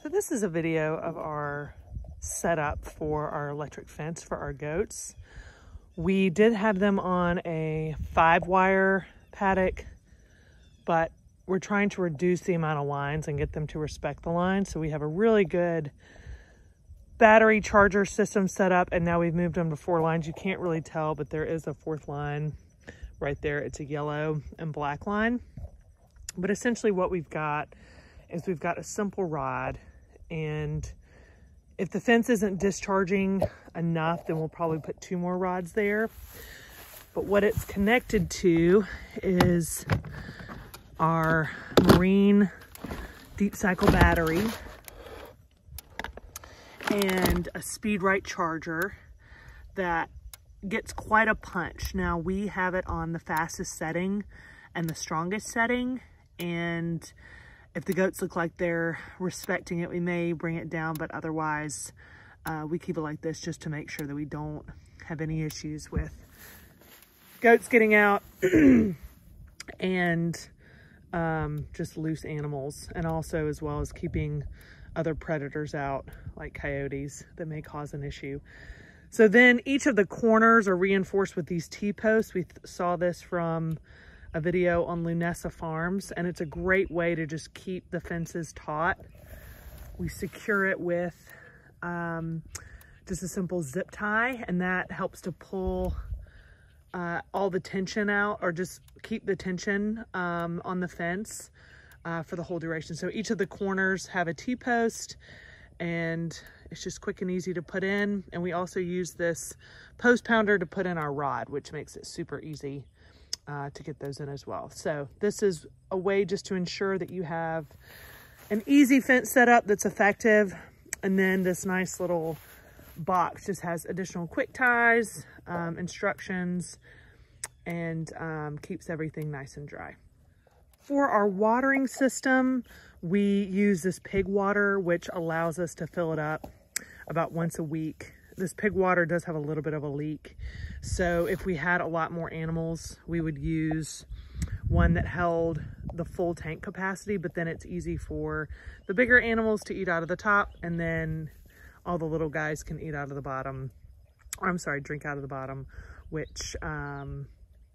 So this is a video of our setup for our electric fence for our goats. We did have them on a 5-wire paddock, but we're trying to reduce the amount of lines and get them to respect the lines. So we have a really good battery charger system set up, and now we've moved them to 4 lines. You can't really tell, but there is a 4th line right there. It's a yellow and black line. But essentially what we've got is we've got a simple rod, and if the fence isn't discharging enough, then we'll probably put 2 more rods there. But what it's connected to is our marine deep cycle battery and a speed right charger that gets quite a punch. Now we have it on the fastest setting and the strongest setting, and if the goats look like they're respecting it, we may bring it down, but otherwise we keep it like this just to make sure that we don't have any issues with goats getting out and just loose animals, and also as well as keeping other predators out like coyotes that may cause an issue. So then each of the corners are reinforced with these T-posts. We saw this from a video on Lunessa Farms, and it's a great way to just keep the fences taut. We secure it with just a simple zip tie, and that helps to pull all the tension out, or just keep the tension on the fence for the whole duration. So each of the corners have a T-post, and it's just quick and easy to put in. And we also use this post pounder to put in our rod, which makes it super easy to get those in as well. So this is a way just to ensure that you have an easy fence setup that's effective. And then this nice little box just has additional quick ties, instructions, and keeps everything nice and dry. For our watering system, we use this pig water, which allows us to fill it up about once a week. This pig water does have a little bit of a leak. So if we had a lot more animals, we would use one that held the full tank capacity, but then it's easy for the bigger animals to eat out of the top, and then all the little guys can eat out of the bottom, or I'm sorry, drink out of the bottom, which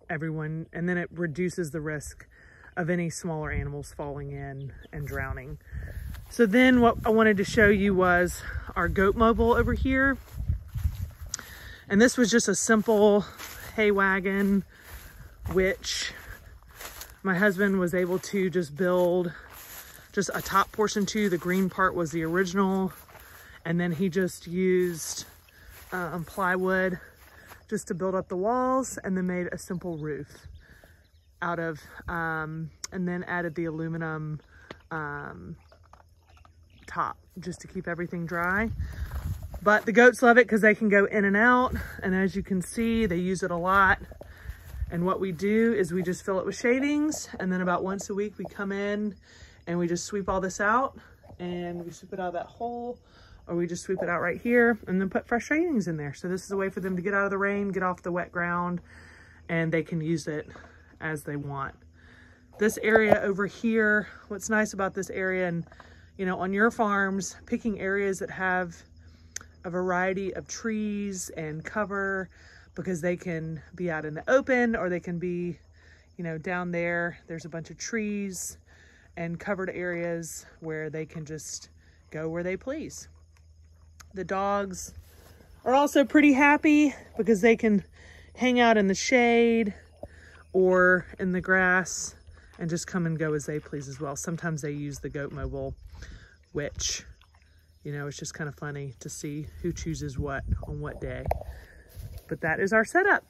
everyone, and then it reduces the risk of any smaller animals falling in and drowning. So then what I wanted to show you was our goat mobile over here. And this was just a simple hay wagon, which my husband was able to just build just a top portion to. The green part was the original. And then he just used plywood just to build up the walls, and then made a simple roof out of, and then added the aluminum top just to keep everything dry. But the goats love it because they can go in and out, and as you can see, they use it a lot. And what we do is we just fill it with shavings, and then about once a week we come in and we just sweep all this out, and we sweep it out of that hole, or we just sweep it out right here and then put fresh shavings in there. So this is a way for them to get out of the rain, get off the wet ground, and they can use it as they want. This area over here, what's nice about this area, and you know, on your farms, picking areas that have a variety of trees and cover, because they can be out in the open, or they can be, you know, down there. There's a bunch of trees and covered areas where they can just go where they please. The dogs are also pretty happy because they can hang out in the shade or in the grass and just come and go as they please as well. Sometimes they use the goat mobile, which, you know, it's just kind of funny to see who chooses what on what day. But that is our setup.